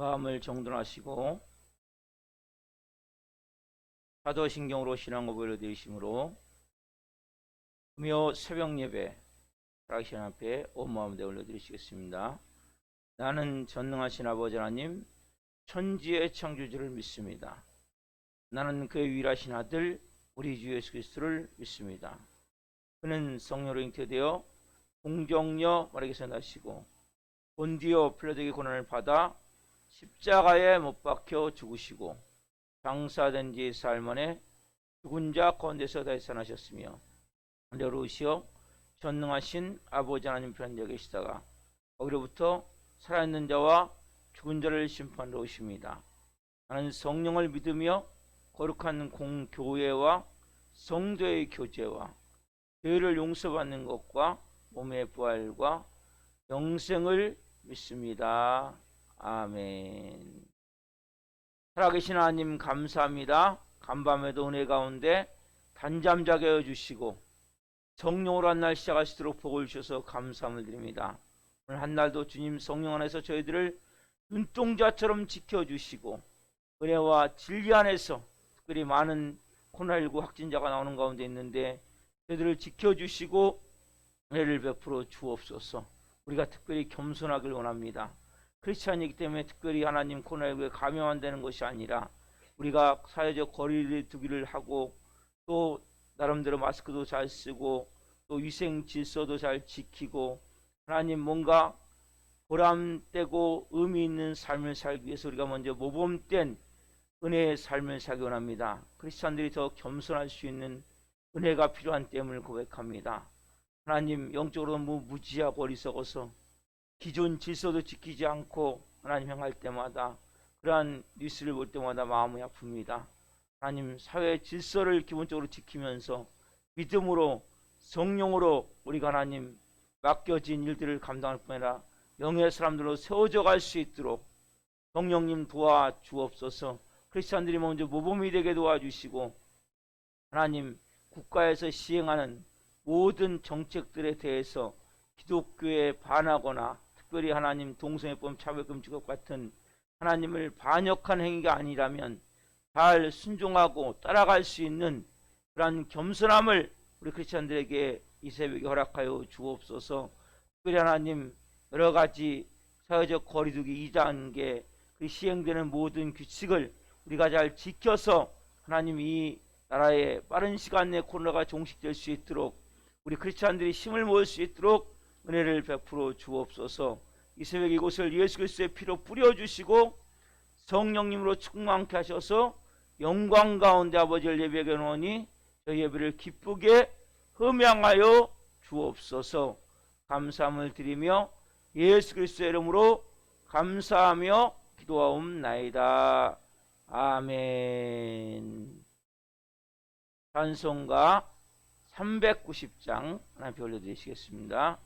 마음을 정돈하시고 사도신경으로 신앙고백을 드리심으로 금요 새벽 예배 살아계신 앞에 온 마음을 올려드리시겠습니다. 나는 전능하신 아버지 하나님 천지의 창조주를 믿습니다. 나는 그의 유일하신 아들 우리 주 예수 그리스도를 믿습니다. 그는 성령으로 잉태되어 공정녀 마리아에게서 나시고 본디오 필라도에게 고난을 받아 십자가에 못 박혀 죽으시고 장사된 지 사흘 만에 죽은 자 가운데서 다시 살아나셨으며 하늘로 오시어 전능하신 아버지 하나님 편에 앉아 계시다가 거기로부터 살아있는 자와 죽은 자를 심판하러 오십니다. 나는 성령을 믿으며 거룩한 공교회와 성도의 교제와 죄를 용서받는 것과 몸의 부활과 영생을 믿습니다. 아멘. 살아계신 하나님 감사합니다. 간밤에도 은혜 가운데 단잠 자게 해주시고 성령으로 한 날 시작하시도록 복을 주셔서 감사함을 드립니다. 오늘 한 날도 주님 성령 안에서 저희들을 눈동자처럼 지켜주시고 은혜와 진리 안에서 특별히 많은 코로나19 확진자가 나오는 가운데 있는데 저희들을 지켜주시고 은혜를 베풀어 주옵소서. 우리가 특별히 겸손하길 원합니다. 크리스찬이기 때문에 특별히 하나님 코로나19에 감염 안 되는 것이 아니라 우리가 사회적 거리를 두기를 하고 또 나름대로 마스크도 잘 쓰고 또 위생 질서도 잘 지키고 하나님 뭔가 보람되고 의미 있는 삶을 살기 위해서 우리가 먼저 모범된 은혜의 삶을 살기 원합니다. 크리스찬들이 더 겸손할 수 있는 은혜가 필요한 때임을 고백합니다. 하나님 영적으로 너무 무지하고 어리석어서 기존 질서도 지키지 않고 하나님 향할 때마다 그러한 뉴스를 볼 때마다 마음이 아픕니다. 하나님 사회 질서를 기본적으로 지키면서 믿음으로 성령으로 우리가 하나님 맡겨진 일들을 감당할 뿐 아니라 영의 사람들로 세워져 갈 수 있도록 성령님 도와주옵소서. 크리스찬들이 먼저 모범이 되게 도와주시고 하나님 국가에서 시행하는 모든 정책들에 대해서 기독교에 반하거나 특별히 하나님 동성애법 차별금지법 같은 하나님을 반역한 행위가 아니라면 잘 순종하고 따라갈 수 있는 그러한 겸손함을 우리 크리스찬들에게 이 새벽에 허락하여 주옵소서. 특별히 하나님 여러 가지 사회적 거리두기 2단계 그 시행되는 모든 규칙을 우리가 잘 지켜서 하나님 이 나라에 빠른 시간 내에 코로나가 종식될 수 있도록 우리 크리스찬들이 힘을 모을 수 있도록 은혜를 베풀어 주옵소서. 이 새벽 이곳을 예수 그리스도의 피로 뿌려주시고 성령님으로 충만케 하셔서 영광 가운데 아버지를 예배하게 하노니 저희 예배를 기쁘게 흠양하여 주옵소서. 감사함을 드리며 예수 그리스도의 이름으로 감사하며 기도하옵나이다. 아멘. 찬송가 390장 하나님 올려드리시겠습니다.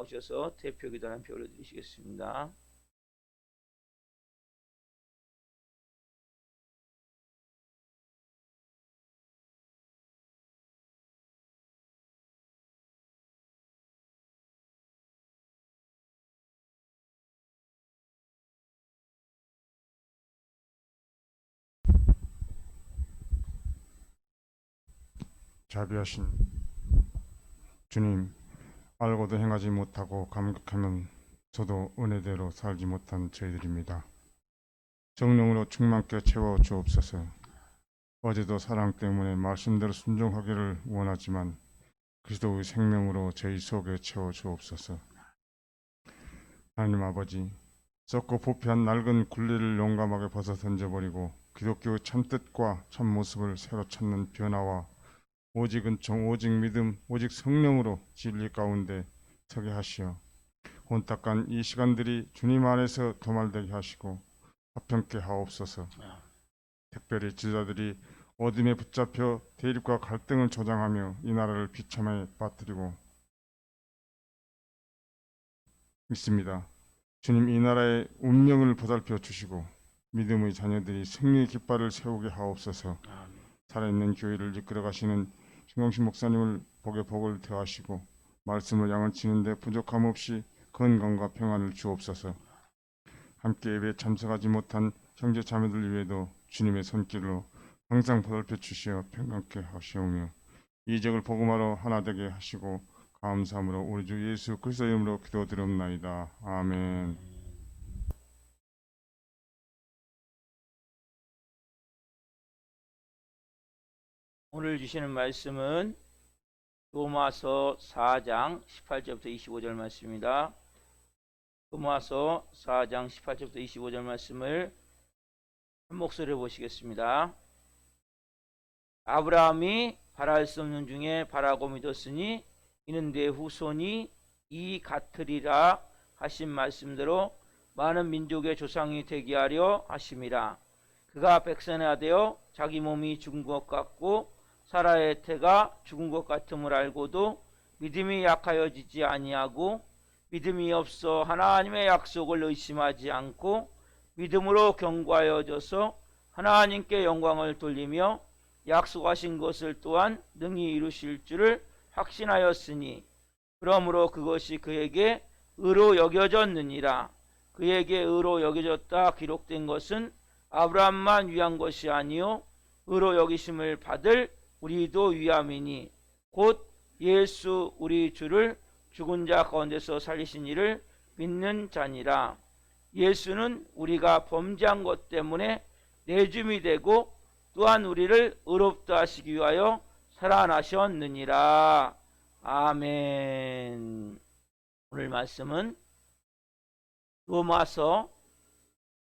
나오셔서 대표 기도하는 표 올려드리시겠습니다. 자비하신 주님, 알고도 행하지 못하고 감격하면서도 은혜대로 살지 못한 저희들입니다. 성령으로 충만케 채워 주옵소서. 어제도 사랑 때문에 말씀대로 순종하기를 원하지만 그리스도의 생명으로 저희 속에 채워 주옵소서. 하나님 아버지, 썩고 부패한 낡은 굴레를 용감하게 벗어 던져버리고 기독교의 참뜻과 참모습을 새로 찾는 변화와 오직 은총, 오직 믿음, 오직 성령으로 진리 가운데 서게 하시어 혼탁한 이 시간들이 주님 안에서 도말되게 하시고 화평케 하옵소서. 특별히 지도자들이 어둠에 붙잡혀 대립과 갈등을 조장하며 이 나라를 비참에 빠뜨리고 있습니다. 주님, 이 나라의 운명을 보살펴 주시고 믿음의 자녀들이 승리의 깃발을 세우게 하옵소서. 살아있는 교회를 이끌어 가시는 신광식 목사님을 복에 복을 더하시고 말씀을 양을 치는데 부족함 없이 건강과 평안을 주옵소서. 함께 예배에 참석하지 못한 형제 자매들 위에도 주님의 손길로 항상 보살펴 주시어 평강케 하시오며 이적을 복음하러 하나 되게 하시고 감사함으로 우리 주 예수 그리스도 이름으로 기도드립나이다. 아멘. 오늘 주시는 말씀은 로마서 4장 18절부터 25절 말씀입니다. 로마서 4장 18절부터 25절 말씀을 한 목소리로 보시겠습니다. 아브라함이 바랄 수 없는 중에 바라고 믿었으니 이는 내 후손이 이 같으리라 하신 말씀대로 많은 민족의 조상이 되게 하려 하심이라. 그가 백선해야 되어 자기 몸이 죽은 것 같고 사라의 태가 죽은 것 같음을 알고도 믿음이 약하여지지 아니하고 믿음이 없어 하나님의 약속을 의심하지 않고 믿음으로 견고하여져서 하나님께 영광을 돌리며 약속하신 것을 또한 능히 이루실 줄을 확신하였으니 그러므로 그것이 그에게 의로 여겨졌느니라. 그에게 의로 여겨졌다 기록된 것은 아브라함만 위한 것이 아니요 의로 여기심을 받을 우리도 위함이니 곧 예수 우리 주를 죽은 자 가운데서 살리신 이를 믿는 자니라. 예수는 우리가 범죄한 것 때문에 내줌이 되고 또한 우리를 의롭다 하시기 위하여 살아나셨느니라. 아멘. 오늘 말씀은 로마서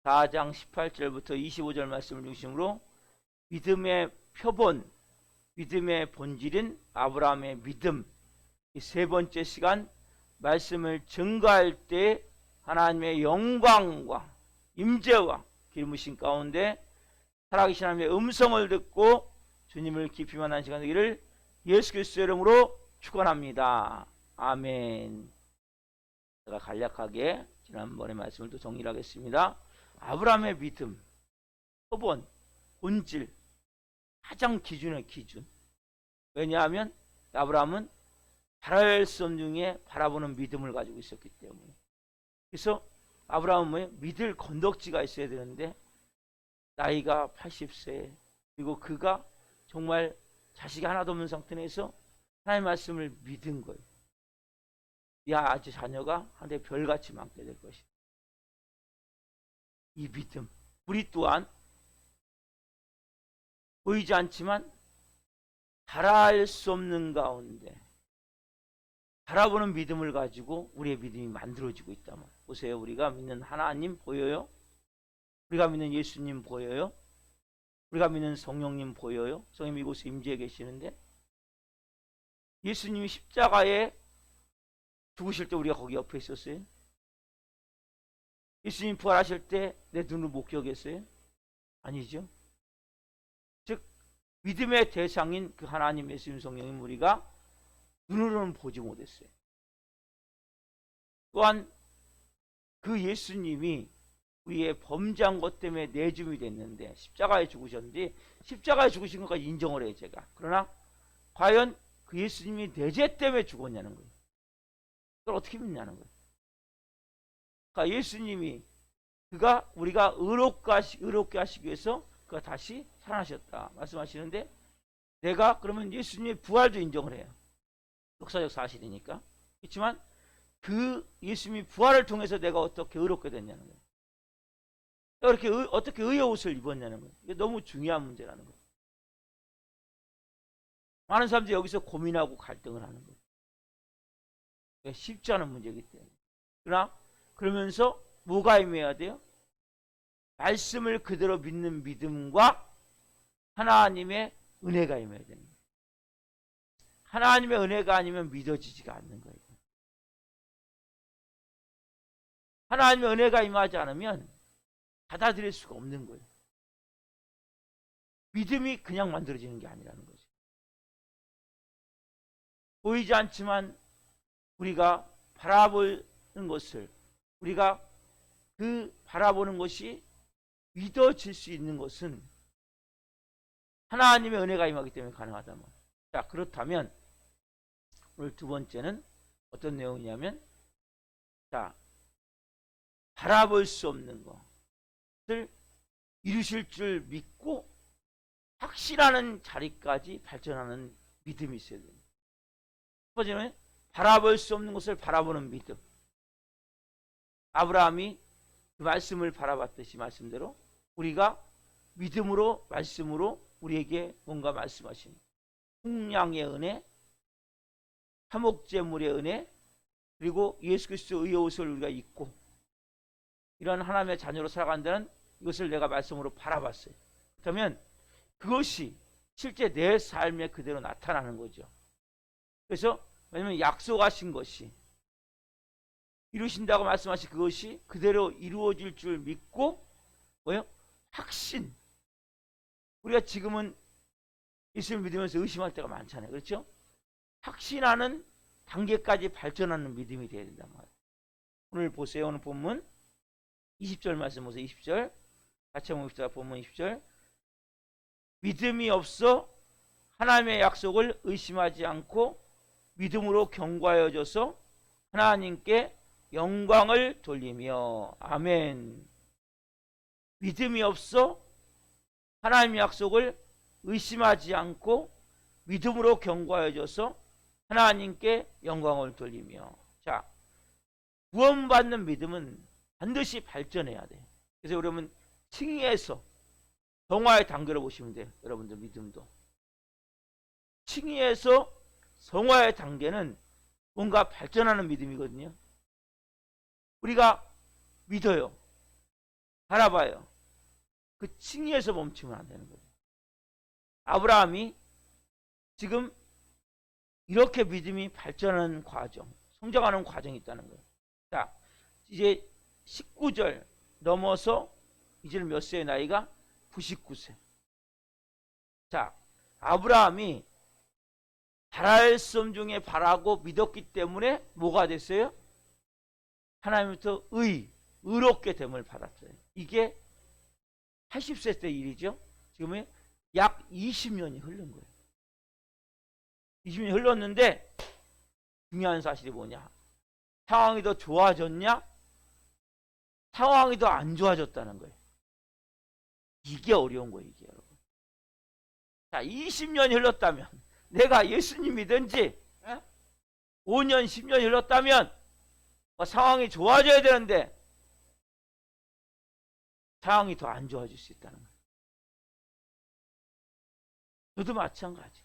4장 18절부터 25절 말씀을 중심으로 믿음의 표본, 믿음의 본질인 아브라함의 믿음, 이 세 번째 시간 말씀을 증거할 때 하나님의 영광과 임재와 기름부심 가운데 살아계신 하나님의 음성을 듣고 주님을 깊이 만난 시간 되기를 예수 그리스도의 이름으로 축원합니다. 아멘. 제가 간략하게 지난번에 말씀을 또 정리를 하겠습니다. 아브라함의 믿음, 표본, 본질, 가장 기준의 기준. 왜냐하면 아브라함은 바랄 수 없는 중에 바라보는 믿음을 가지고 있었기 때문에. 그래서 아브라함은 믿을 건덕지가 있어야 되는데 나이가 80세 그리고 그가 정말 자식이 하나도 없는 상태에서 하나님의 말씀을 믿은 거예요. 야, 아주 자녀가 한데 별같이 많게 될 것이다. 이 믿음. 우리 또한 보이지 않지만 바랄 수 없는 가운데 바라보는 믿음을 가지고 우리의 믿음이 만들어지고 있다면 보세요. 우리가 믿는 하나님 보여요? 우리가 믿는 예수님 보여요? 우리가 믿는 성령님 보여요? 성령님 이곳에 임재해 계시는데 예수님이 십자가에 죽으실 때 우리가 거기 옆에 있었어요? 예수님 부활하실 때 내 눈으로 목격했어요? 아니죠. 즉 믿음의 대상인 그 하나님 예수님 성령님 우리가 눈으로는 보지 못했어요. 또한 그 예수님이 우리의 범죄한 것 때문에 내줌이 됐는데 십자가에 죽으셨는데 십자가에 죽으신 것까지 인정을 해요 제가. 그러나 과연 그 예수님이 내 죄 때문에 죽었냐는 거예요. 그걸 어떻게 믿냐는 거예요. 그러니까 예수님이 그가 우리가 의롭게 하시기 위해서 그가 다시 살아나셨다 말씀하시는데, 내가 그러면 예수님의 부활도 인정을 해요. 역사적 사실이니까. 그렇지만 그 예수님이 부활을 통해서 내가 어떻게 의롭게 됐냐는 거예요. 이렇게 어떻게 의의 옷을 입었냐는 거예요. 이게 너무 중요한 문제라는 거예요. 많은 사람들이 여기서 고민하고 갈등을 하는 거예요. 쉽지 않은 문제이기 때문에. 그러나 그러면서 뭐가 임해야 돼요? 말씀을 그대로 믿는 믿음과 하나님의 은혜가 임해야 되는 거예요. 하나님의 은혜가 아니면 믿어지지가 않는 거예요. 하나님의 은혜가 임하지 않으면 받아들일 수가 없는 거예요. 믿음이 그냥 만들어지는 게 아니라는 거죠. 보이지 않지만 우리가 바라보는 것을, 우리가 그 바라보는 것이 믿어질 수 있는 것은 하나님의 은혜가 임하기 때문에 가능하다면. 자, 그렇다면 오늘 두 번째는 어떤 내용이냐면, 자, 바라볼 수 없는 것을 이루실 줄 믿고 확신하는 자리까지 발전하는 믿음이 있어야 됩니다. 첫 번째는 바라볼 수 없는 것을 바라보는 믿음. 아브라함이 그 말씀을 바라봤듯이 말씀대로 우리가 믿음으로, 말씀으로 우리에게 뭔가 말씀하신 풍량의 은혜, 화목제물의 은혜, 그리고 예수 그리스도 의의 옷을 우리가 입고 이런 하나님의 자녀로 살아간다는 이것을 내가 말씀으로 바라봤어요. 그러면 그것이 실제 내 삶에 그대로 나타나는 거죠. 그래서 왜냐하면 약속하신 것이, 이루신다고 말씀하신 그것이 그대로 이루어질 줄 믿고, 뭐예요? 확신. 우리가 지금은 예수를 믿으면서 의심할 때가 많잖아요. 그렇죠? 확신하는 단계까지 발전하는 믿음이 되어야 된단 말이에요. 오늘 보세요. 오늘 본문 20절 말씀 보세요. 20절 같이 한번 봅시다. 본문 20절. 믿음이 없어 하나님의 약속을 의심하지 않고 믿음으로 견고하여져서 하나님께 영광을 돌리며. 아멘. 믿음이 없어 하나님의 약속을 의심하지 않고 믿음으로 견고하여져서 하나님께 영광을 돌리며. 자, 구원받는 믿음은 반드시 발전해야 돼요. 그래서 여러분 칭의에서 성화의 단계로 보시면 돼요. 여러분들 믿음도 칭의에서 성화의 단계는 뭔가 발전하는 믿음이거든요. 우리가 믿어요, 바라봐요. 그 칭의에서 멈추면 안 되는 거예요. 아브라함이 지금 이렇게 믿음이 발전하는 과정, 성장하는 과정이 있다는 거예요. 자, 이제 19절 넘어서 이제는 몇 세의 나이가? 99세. 자, 아브라함이 바랄 수 중에 바라고 믿었기 때문에 뭐가 됐어요? 하나님부터 의롭게 됨을 받았어요. 이게 80세 때 일이죠. 지금은 약 20년이 흐른 거예요. 20년이 흘렀는데 중요한 사실이 뭐냐? 상황이 더 좋아졌냐? 상황이 더 안 좋아졌다는 거예요. 이게 어려운 거예요, 이게 여러분. 자, 20년이 흘렀다면, 내가 예수님이든지 5년, 10년이 흘렀다면 상황이 좋아져야 되는데 상황이 더 안 좋아질 수 있다는 거예요. 저도 마찬가지.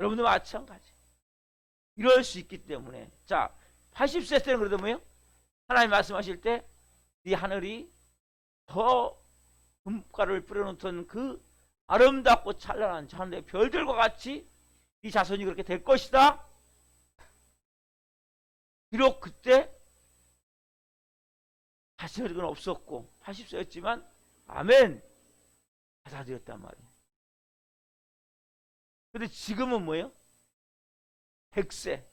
여러분도 마찬가지. 이럴 수 있기 때문에. 자, 80세 때는 그래도 뭐예요? 하나님 말씀하실 때 이 하늘이 더 금가루를 뿌려놓던 그 아름답고 찬란한 하늘의 별들과 같이 이 자손이 그렇게 될 것이다. 비록 그때 다스리는 없었고 80세였지만 아멘 받아들였단 말이에요. 근데 지금은 뭐예요? 100세.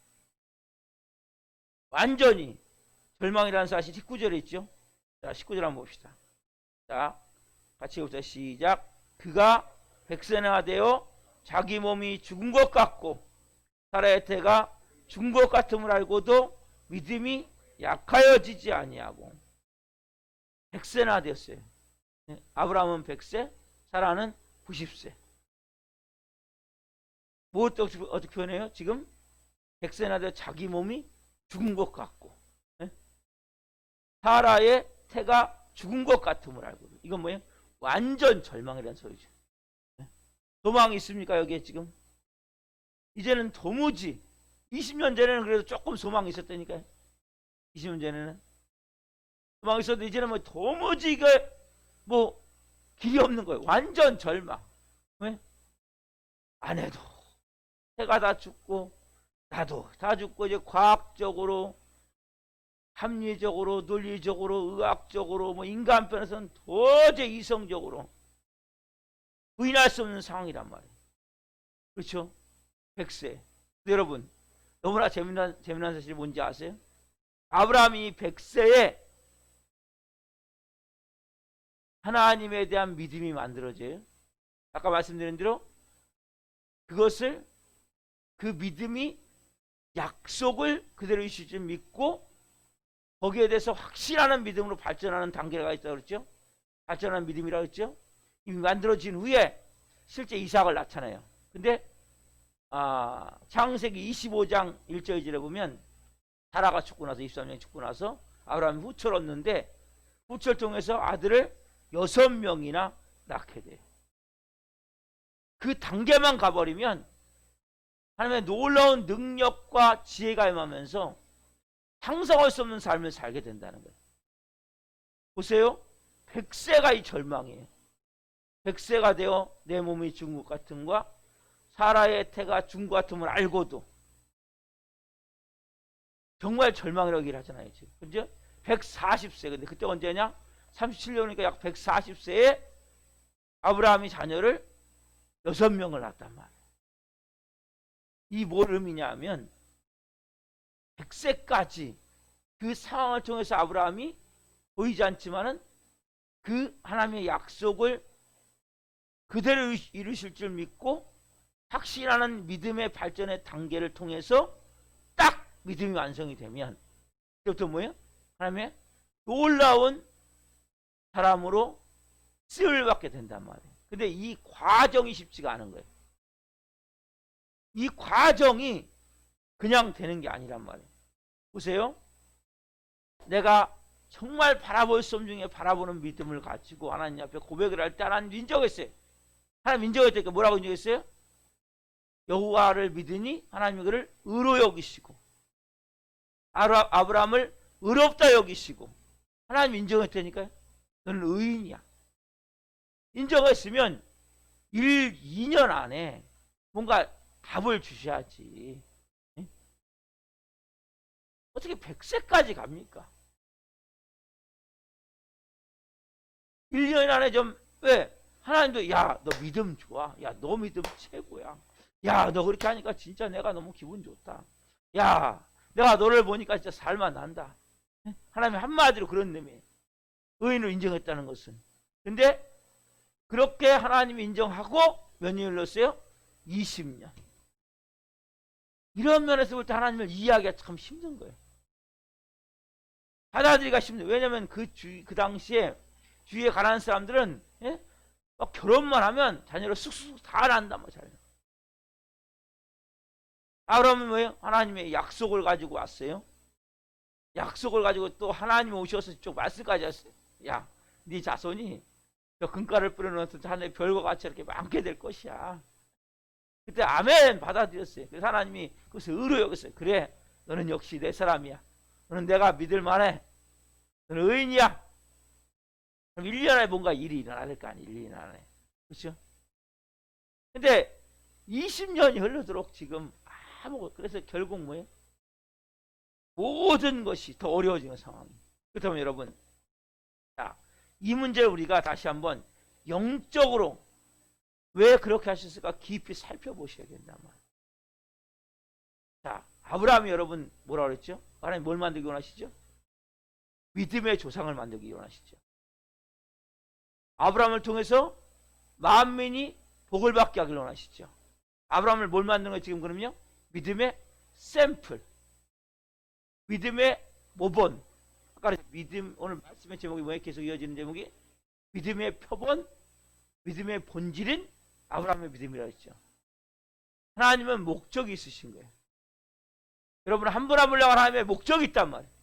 완전히 절망이라는 사실 19절에 있죠. 자, 19절 한번 봅시다. 자, 같이 봅시다. 시작. 그가 백세나 되어 자기 몸이 죽은 것 같고 사라의 태가 죽은 것 같음을 알고도 믿음이 약하여지지 아니하고. 백세나 되었어요. 아브라함은 100세, 사라는 90세. 뭐 어떻게 표현해요? 지금 100세나 되어 자기 몸이 죽은 것 같고 사라의 태가 죽은 것 같음을 알고. 이건 뭐예요? 완전 절망이라는 소리죠. 소망이 있습니까 여기에 지금? 이제는 도무지 20년 전에는 그래도 조금 소망이 있었다니까요. 20년 전에는 소망이 있었는데 이제는 뭐 도무지 이게 뭐 길이 없는 거예요. 완전 절망. 왜? 아내도 해가 다 죽고 나도 다 죽고 이제 과학적으로 합리적으로 논리적으로 의학적으로 뭐 인간편에서는 도저히 이성적으로 부인할 수 없는 상황이란 말이에요. 그렇죠? 100세. 여러분 너무나 재미난 사실이 뭔지 아세요? 아브라함이 100세에 하나님에 대한 믿음이 만들어져요. 아까 말씀드린 대로 그것을 그 믿음이 약속을 그대로 이루실 줄 믿고 거기에 대해서 확신하는 믿음으로 발전하는 단계가 있다고 그랬죠. 발전하는 믿음이라고 했죠. 이미 만들어진 후에 실제 이삭을 낳잖아요. 근데 창세기 25장 1절 2절에 보면 사라가 죽고 나서 23년이 죽고 나서 아브라함이 후처를 얻는데 후처를 통해서 아들을 6명이나 낳게 돼요. 그 단계만 가버리면 하나님의 놀라운 능력과 지혜가 임하면서 상상할 수 없는 삶을 살게 된다는 거예요. 보세요. 100세가 이 절망이에요. 100세가 되어 내 몸이 죽은 것 같음과 사라의 태가 죽은 것 같음을 알고도 정말 절망이라고 얘기를 하잖아요. 지금. 그죠? 140세. 근데 그때 언제냐? 37년이니까 약 140세에 아브라함이 자녀를 6명을 낳았단 말이에요. 이 뭘 의미냐 하면 100세까지 그 상황을 통해서 아브라함이 보이지 않지만은 그 하나님의 약속을 그대로 이루실 줄 믿고 확신하는 믿음의 발전의 단계를 통해서 딱 믿음이 완성이 되면 그때부터 뭐예요? 하나님의 놀라운 사람으로 쓰임을 받게 된단 말이에요. 근데 이 과정이 쉽지가 않은 거예요. 이 과정이 그냥 되는 게 아니란 말이에요. 보세요. 내가 정말 바라볼 수 없는 중에 바라보는 믿음을 가지고 하나님 앞에 고백을 할 때 하나님 인정했어요. 하나님 인정했다니까 뭐라고 인정했어요? 여호와를 믿으니 하나님이 그를 의로 여기시고 아브라함을 의롭다 여기시고 하나님 인정했다니까요. 너는 의인이야. 인정했으면 1, 2년 안에 뭔가 답을 주셔야지. 어떻게 100세까지 갑니까? 1년 안에 좀 왜? 하나님도 야 너 믿음 좋아. 야 너 믿음 최고야. 야 너 그렇게 하니까 진짜 내가 너무 기분 좋다. 야 내가 너를 보니까 진짜 살만 난다. 하나님이 한마디로 그런 놈이에요. 의인을 인정했다는 것은. 근데 그렇게 하나님이 인정하고 몇 년이 흘렀어요? 20년. 이런 면에서 볼 때 하나님을 이해하기가 참 힘든 거예요. 받아들이기가 힘들어요. 왜냐하면 그 당시에 주위에 가난한 사람들은 막 결혼만 하면 자녀를 쑥쑥 다 낳는단 말이에요. 아브라함은 뭐예요? 하나님의 약속을 가지고 왔어요. 약속을 가지고 또 하나님이 오셔서 쭉 말씀까지 하셨어요. 야, 네 자손이 저 금가를 뿌려놓은 하늘의 별과 같이 이렇게 많게 될 것이야. 그때 아멘 받아들였어요. 그래서 하나님이 그것을 의로 여겼어요. 그래, 너는 역시 내 사람이야. 너는 내가 믿을 만해. 너는 의인이야. 그럼 1년 안에 뭔가 일이 일어나야 될 거 아니에요. 1년 안에. 그렇죠? 근데 20년이 흘러도록 지금 그래서 결국 뭐예요? 모든 것이 더 어려워지는 상황이. 그렇다면 여러분, 자, 이 문제를 우리가 다시 한번 영적으로 왜 그렇게 하셨을까 깊이 살펴보셔야 된단 말이에요. 자, 아브라함이 여러분 뭐라 그랬죠? 하나님 뭘 만들기 원하시죠? 믿음의 조상을 만들기 원하시죠. 아브라함을 통해서 만민이 복을 받게 하길 원하시죠. 아브라함을 뭘 만드는 거예요 지금 그러면요? 믿음의 샘플, 믿음의 모본. 아까 믿음, 오늘 말씀의 제목이 뭐예요? 계속 이어지는 제목이 믿음의 표본, 믿음의 본질인 아브라함의 믿음이라고 했죠. 하나님은 목적이 있으신 거예요. 여러분 한 분 한 분을 향한 하나님의 목적이 있단 말이에요.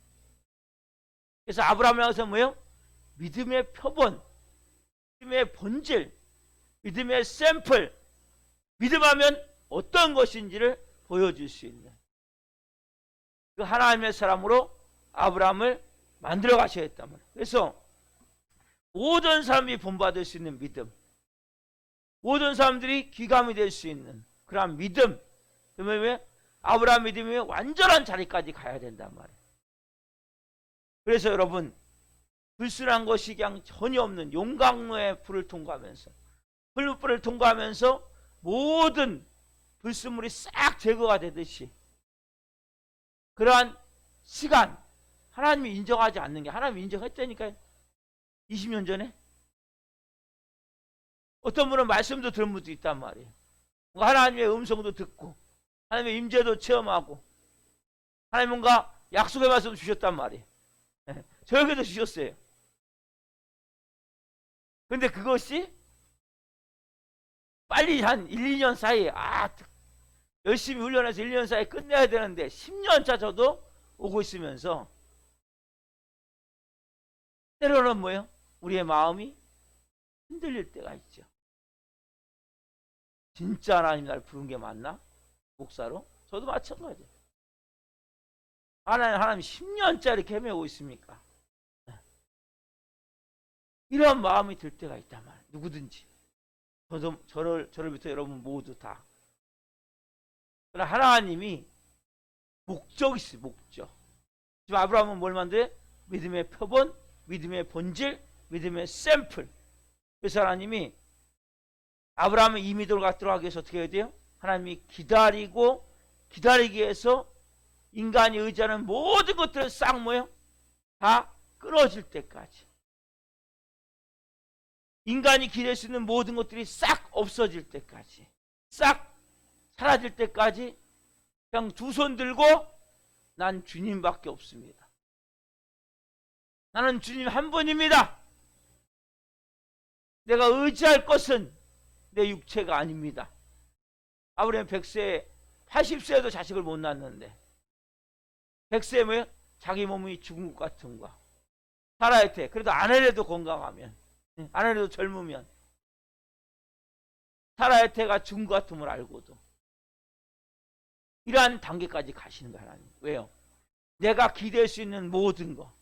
그래서 아브라함을 향해서 뭐예요? 믿음의 표본, 믿음의 본질, 믿음의 샘플, 믿음하면 어떤 것인지를 보여줄 수 있는 그 하나님의 사람으로 아브라함을 만들어 가셔야 했단 말이에요. 그래서 모든 사람이 본받을 수 있는 믿음, 모든 사람들이 귀감이 될 수 있는 그러한 믿음, 그러면 아브라함 믿음이 완전한 자리까지 가야 된단 말이에요. 그래서 여러분 불순한 것이 그냥 전혀 없는 용광로의 불을 통과하면서 풀불을 통과하면서 모든 불순물이 싹 제거가 되듯이 그러한 시간, 하나님이 인정하지 않는 게 하나님이 인정했다니까요. 20년 전에 어떤 분은 말씀도 들은 분도 있단 말이에요. 하나님의 음성도 듣고 하나님의 임재도 체험하고 하나님 뭔가 약속의 말씀 주셨단 말이에요. 저에게도 주셨어요. 근데 그것이 빨리 한 1, 2년 사이에 열심히 훈련해서 1, 2년 사이에 끝내야 되는데 10년차 저도 오고 있으면서 때로는 뭐예요? 우리의 마음이 흔들릴 때가 있죠. 진짜 하나님 날 부른 게 맞나? 목사로? 저도 마찬가지예요. 하나님 10년짜리 헤매고 있습니까? 이런 마음이 들 때가 있단 말이에요. 누구든지. 저를 비롯해 여러분 모두 다. 그러나 하나님이 목적이 있어요. 목적. 지금 아브라함은 뭘 만들어요? 믿음의 표본, 믿음의 본질, 믿음의 샘플. 그래서 하나님이 아브라함은 이 믿음을 갖도록 하기 위해서 어떻게 해야 돼요? 하나님이 기다리기 위해서 인간이 의지하는 모든 것들은 싹 뭐예요? 다 끊어질 때까지. 인간이 기댈 수 있는 모든 것들이 싹 없어질 때까지, 싹 사라질 때까지 그냥 두 손 들고 난 주님밖에 없습니다. 나는 주님 한 분입니다. 내가 의지할 것은 내 육체가 아닙니다. 아브라함 100세, 80세에도 자식을 못 낳았는데 100세에 뭐예요? 자기 몸이 죽은 것 같은 거. 살아야 돼. 그래도 아내라도 건강하면, 아내라도 젊으면 살아야 돼가 죽은 것 같은 걸 알고도 이러한 단계까지 가시는 거야 하나님. 왜요? 내가 기댈 수 있는 모든 거,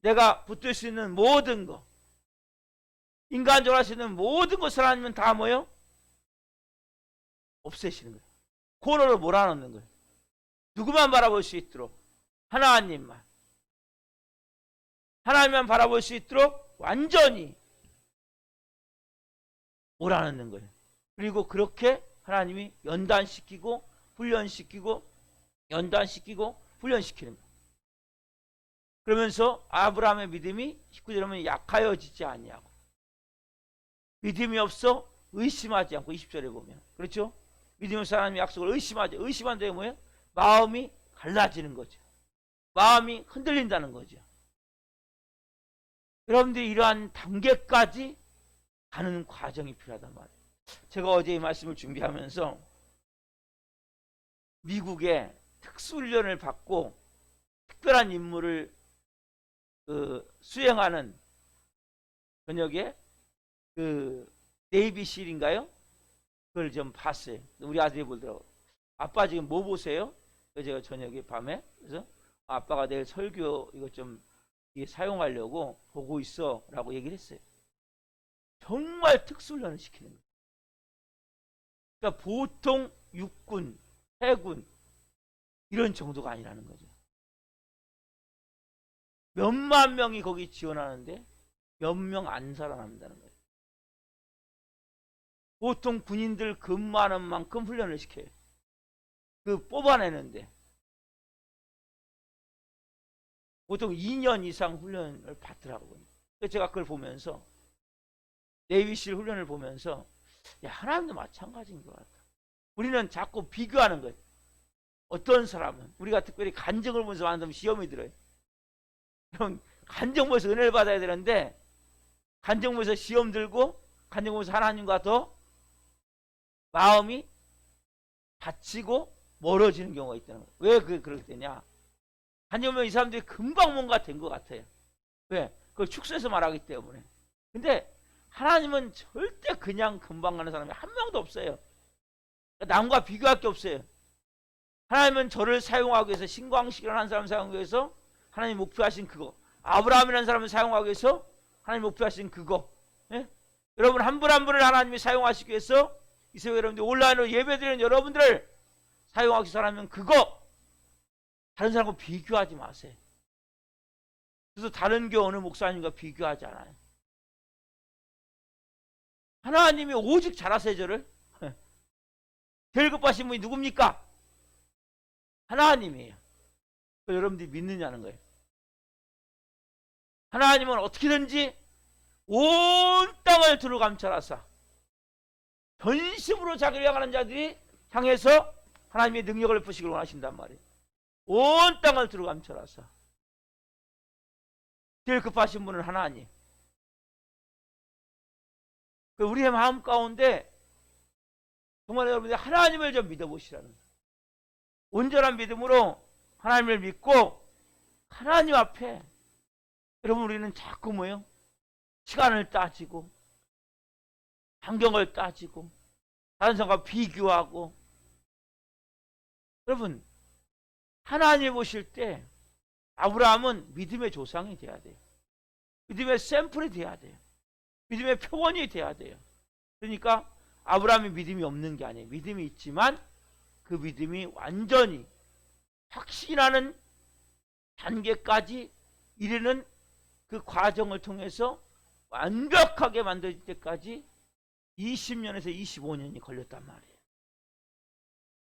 내가 붙들 수 있는 모든 거, 인간적으로 할 수 있는 모든 것을 하나님은 다 뭐예요? 없애시는 거예요. 코너로 몰아넣는 거예요. 누구만 바라볼 수 있도록 하나님만 바라볼 수 있도록 완전히 몰아넣는 거예요. 그리고 그렇게 하나님이 연단시키고 훈련시키고 연단시키고 훈련시키는 거예요. 그러면서 아브라함의 믿음이 19절에 보면 약하여지지 아니하고 믿음이 없어 의심하지 않고 20절에 보면 그렇죠? 믿음이 없어 하나님의 약속을 의심한다는 뭐예요? 마음이 갈라지는 거죠. 마음이 흔들린다는 거죠. 여러분들이 이러한 단계까지 가는 과정이 필요하단 말이에요. 제가 어제 이 말씀을 준비하면서 미국에 특수훈련을 받고 특별한 임무를 수행하는 저녁에 네이비실인가요? 그걸 좀 봤어요. 우리 아들이 보더라고요. 아빠 지금 뭐 보세요? 그래서 제가 저녁에 밤에 그래서 아빠가 내일 설교 이거 좀 사용하려고 보고 있어 라고 얘기를 했어요. 정말 특수훈련을 시키는 거예요. 그러니까 보통 육군, 해군 이런 정도가 아니라는 거죠. 몇만 명이 거기 지원하는데 몇 명 안 살아남는다는 거예요. 보통 군인들 근무하는 만큼 훈련을 시켜요. 뽑아내는데 보통 2년 이상 훈련을 받더라고요. 그래서 제가 그걸 보면서 네이비실 훈련을 보면서 야, 하나님도 마찬가지인 것 같다. 우리는 자꾸 비교하는 거예요. 어떤 사람은 우리가 특별히 간증을 보면서 만들면 시험이 들어요. 그럼 간증 보면서 은혜를 받아야 되는데 간증 보면서 시험 들고 간증 보면서 하나님과 더 마음이 다치고 멀어지는 경우가 있다는 거예요. 왜 그렇게 되냐? 간증 보면 이 사람들이 금방 뭔가 된 것 같아요. 왜? 그걸 축소해서 말하기 때문에. 근데 하나님은 절대 그냥 금방 가는 사람이 한 명도 없어요. 남과 비교할 게 없어요. 하나님은 저를 사용하기 위해서, 신광식을 한 사람 사용하기 위해서 하나님 목표하신 그거, 아브라함이라는 사람을 사용하기 위해서 하나님 목표하신 그거, 예? 여러분 한 분 한 분을 하나님이 사용하시기 위해서 이 새벽에 여러분들 온라인으로 예배드리는 여러분들을 사용하기 위해서 하나님은 그거, 다른 사람과 비교하지 마세요. 그래서 다른 교회 어느 목사님과 비교하지 않아요. 하나님이 오직 잘하세요. 저를 제일 급하신 분이 누굽니까? 하나님이에요. 여러분들이 믿느냐는 거예요. 하나님은 어떻게든지 온 땅을 두루 감찰하사 전심으로 자기를 향하는 자들이 향해서 하나님의 능력을 베푸시길 원하신단 말이에요. 온 땅을 두루 감찰하사. 제일 급하신 분은 하나님. 우리의 마음 가운데 정말 여러분들 하나님을 좀 믿어보시라는 거예요. 온전한 믿음으로 하나님을 믿고 하나님 앞에 여러분 우리는 자꾸 뭐요? 시간을 따지고 환경을 따지고 다른 사람과 비교하고. 여러분 하나님 보실 때 아브라함은 믿음의 조상이 돼야 돼요. 믿음의 샘플이 돼야 돼요. 믿음의 표본이 돼야 돼요. 그러니까 아브라함이 믿음이 없는 게 아니에요. 믿음이 있지만 그 믿음이 완전히 확신하는 단계까지 이르는 그 과정을 통해서 완벽하게 만들 때까지 20년에서 25년이 걸렸단 말이에요.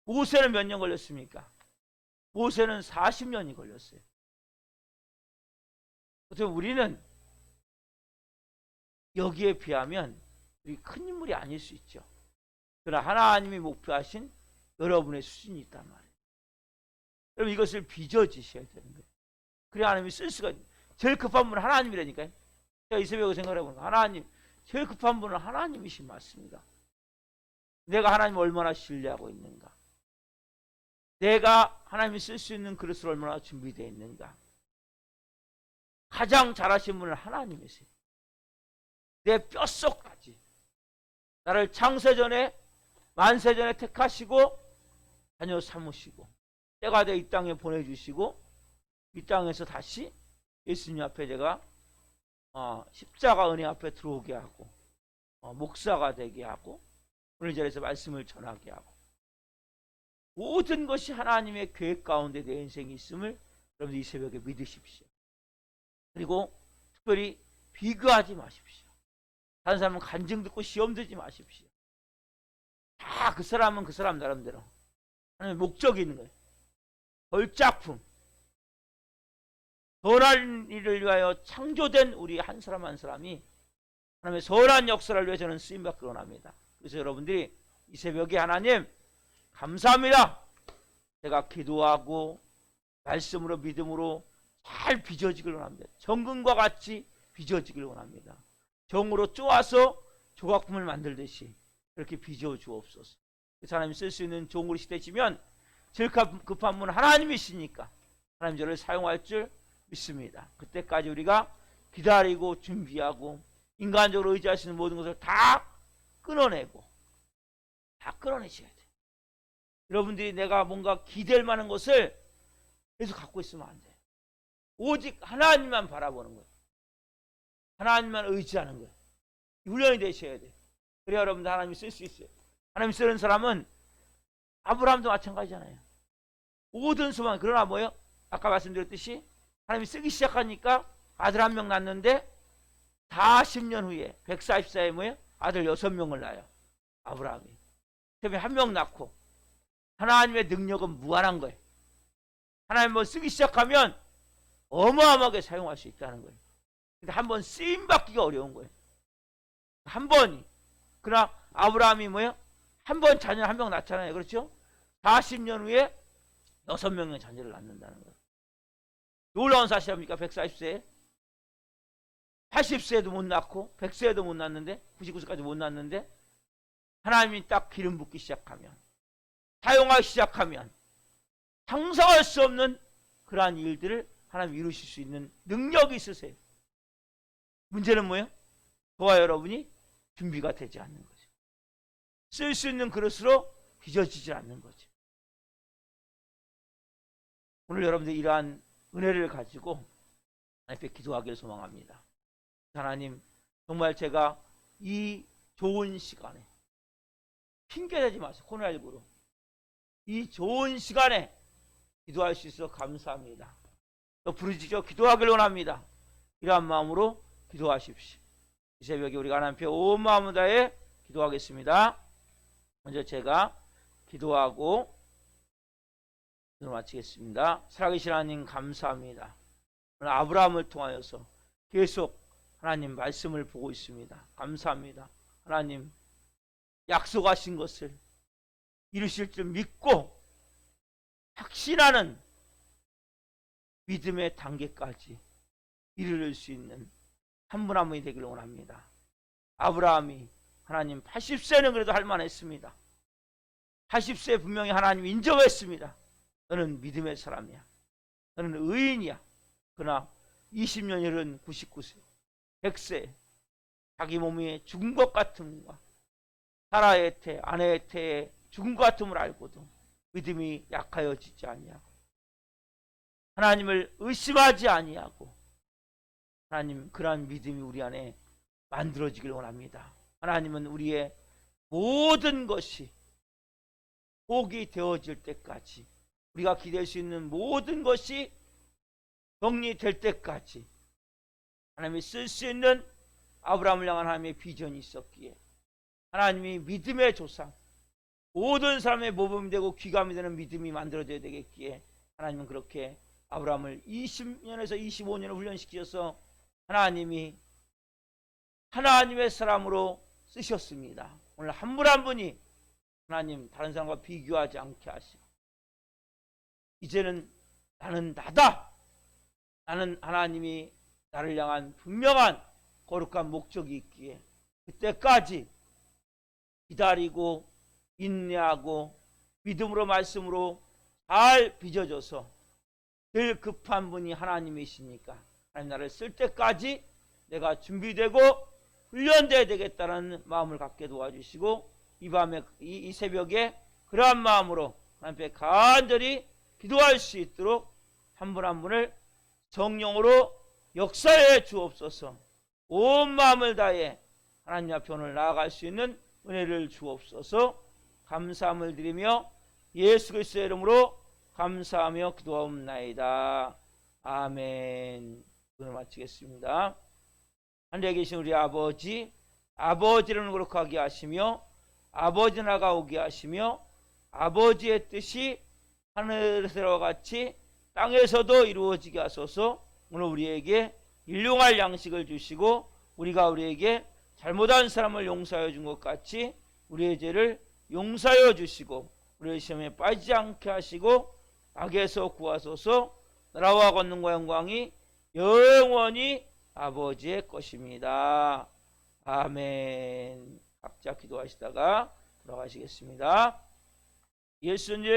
모세는 몇 년 걸렸습니까? 모세는 40년이 걸렸어요. 어떻게 우리는 여기에 비하면 우리 큰 인물이 아닐 수 있죠. 그러나 하나님이 목표하신 여러분의 수준이 있단 말이에요. 여러분 이것을 빚어지셔야 되는 거예요. 그래야 하나님이 쓸 수가 있는. 제일 급한 분은 하나님이라니까요. 제가 이 새벽에 생각해보니까 하나님, 제일 급한 분은 하나님이신 맞습니다. 내가 하나님을 얼마나 신뢰하고 있는가, 내가 하나님이 쓸 수 있는 그릇을 얼마나 준비되어 있는가. 가장 잘하신 분은 하나님이세요. 내 뼛속까지 나를 창세전에 만세전에 택하시고 자녀 삼으시고 때가 돼 이 땅에 보내주시고 이 땅에서 다시 예수님 앞에 제가 십자가 은혜 앞에 들어오게 하고 목사가 되게 하고 오늘 자리에서 말씀을 전하게 하고 모든 것이 하나님의 계획 가운데 내 인생이 있음을 여러분들 이 새벽에 믿으십시오. 그리고 특별히 비교하지 마십시오. 다른 사람은 간증 듣고 시험 들지 마십시오. 다 그 사람은 그 사람 나름대로 하나님의 목적이 있는 거예요. 걸작품, 선한 일을 위하여 창조된 우리 한 사람 한 사람이 하나님의 선한 역사를 위해 저는 쓰임받기 원합니다. 그래서 여러분들이 이 새벽에 하나님 감사합니다. 제가 기도하고 말씀으로 믿음으로 잘 빚어지길 원합니다. 정금과 같이 빚어지길 원합니다. 정으로 쪼아서 조각품을 만들듯이 그렇게 빚어 주옵소서. 그래서 하나님 쓸 수 있는 종으로 시대시면 제일 급한 분은 하나님이시니까 하나님 저를 사용할 줄 믿습니다. 그때까지 우리가 기다리고 준비하고 인간적으로 의지할 수 있는 모든 것을 다 끊어내고 다 끊어내셔야 돼요. 여러분들이 내가 뭔가 기댈 만한 것을 계속 갖고 있으면 안 돼요. 오직 하나님만 바라보는 거예요. 하나님만 의지하는 거예요. 훈련이 되셔야 돼요. 그래야 여러분들 하나님이 쓸 수 있어요. 하나님 쓰는 사람은 아브라함도 마찬가지잖아요. 모든 소망. 그러나 뭐예요? 아까 말씀드렸듯이 하나님이 쓰기 시작하니까 아들 한 명 낳는데 40년 후에 144에 뭐예요? 아들 6명을 낳아요. 아브라함이. 그다음에 한 명 낳고 하나님의 능력은 무한한 거예요. 하나님 뭐 쓰기 시작하면 어마어마하게 사용할 수 있다는 거예요. 근데 한번 쓰임 받기가 어려운 거예요. 한 번이. 그러나 아브라함이 뭐예요? 한 번 자녀를 한 명 낳잖아요. 그렇죠? 40년 후에 6명의 자녀를 낳는다는 거예요. 놀라운 사실 아닙니까? 140세에 80세에도 못 낳고 100세에도 못 낳는데 99세까지 못 낳는데 하나님이 딱 기름 붓기 시작하면, 사용하기 시작하면 상상할 수 없는 그러한 일들을 하나님 이루실 수 있는 능력이 있으세요. 문제는 뭐예요? 저와 여러분이 준비가 되지 않는 거죠. 쓸 수 있는 그릇으로 빚어지지 않는 거죠. 오늘 여러분들 이러한 은혜를 가지고 하나님 앞에 기도하기를 소망합니다. 하나님, 정말 제가 이 좋은 시간에 핑계대지 마세요. 코로나19로 이 좋은 시간에 기도할 수 있어 감사합니다. 또 부르짖어 기도하기를 원합니다. 이러한 마음으로 기도하십시오. 이 새벽에 우리가 하나님 앞에 온 마음을 다해 기도하겠습니다. 먼저 제가 기도하고 기도를 마치겠습니다. 살아계신 하나님 감사합니다. 오늘 아브라함을 통하여서 계속 하나님 말씀을 보고 있습니다. 감사합니다. 하나님 약속하신 것을 이루실 줄 믿고 확신하는 믿음의 단계까지 이르를 수 있는 한 분 한 분이 되기를 원합니다. 아브라함이 하나님 80세는 그래도 할만했습니다. 80세에 분명히 하나님 인정했습니다. 너는 믿음의 사람이야. 너는 의인이야. 그러나 20년 이른 99세, 100세 자기 몸이 죽은 것 같음과 사라의 태, 아내의 태에 죽은 것 같음을 알고도 믿음이 약하여지지 아니하고 하나님을 의심하지 아니하고 하나님 그러한 믿음이 우리 안에 만들어지길 원합니다. 하나님은 우리의 모든 것이 복이 되어질 때까지 우리가 기댈 수 있는 모든 것이 정리될 때까지 하나님이 쓸 수 있는 아브라함을 향한 하나님의 비전이 있었기에 하나님이 믿음의 조상 모든 사람의 모범이 되고 귀감이 되는 믿음이 만들어져야 되겠기에 하나님은 그렇게 아브라함을 20년에서 25년을 훈련시키셔서 하나님이 하나님의 사람으로 쓰셨습니다. 오늘 한 분 한 분이 하나님 다른 사람과 비교하지 않게 하시고 이제는 나는 나다. 나는 하나님이 나를 향한 분명한 거룩한 목적이 있기에 그때까지 기다리고 인내하고 믿음으로 말씀으로 잘 빚어져서 늘 급한 분이 하나님이시니까 하나님 나를 쓸 때까지 내가 준비되고 훈련돼야 되겠다는 마음을 갖게 도와주시고 이 밤에 이 새벽에 그러한 마음으로 하나님 앞에 간절히 기도할 수 있도록 한 분 한 분을 성령으로 역사해 주옵소서. 온 마음을 다해 하나님 앞에 오늘 나아갈 수 있는 은혜를 주옵소서. 감사함을 드리며 예수 그리스도의 이름으로 감사하며 기도하옵나이다. 아멘. 오늘 마치겠습니다. 하늘에 계신 우리 아버지, 아버지를 거룩하게 하시며 아버지 나가 오게 하시며 아버지의 뜻이 하늘에서와 같이 땅에서도 이루어지게 하소서. 오늘 우리에게 일용할 양식을 주시고 우리가 우리에게 잘못한 사람을 용서하여 준 것 같이 우리의 죄를 용서하여 주시고 우리의 시험에 빠지지 않게 하시고 악에서 구하소서. 나라와 권능과 영광이 영원히 아버지의 것입니다. 아멘. 각자 기도하시다가 돌아가시겠습니다. 예수님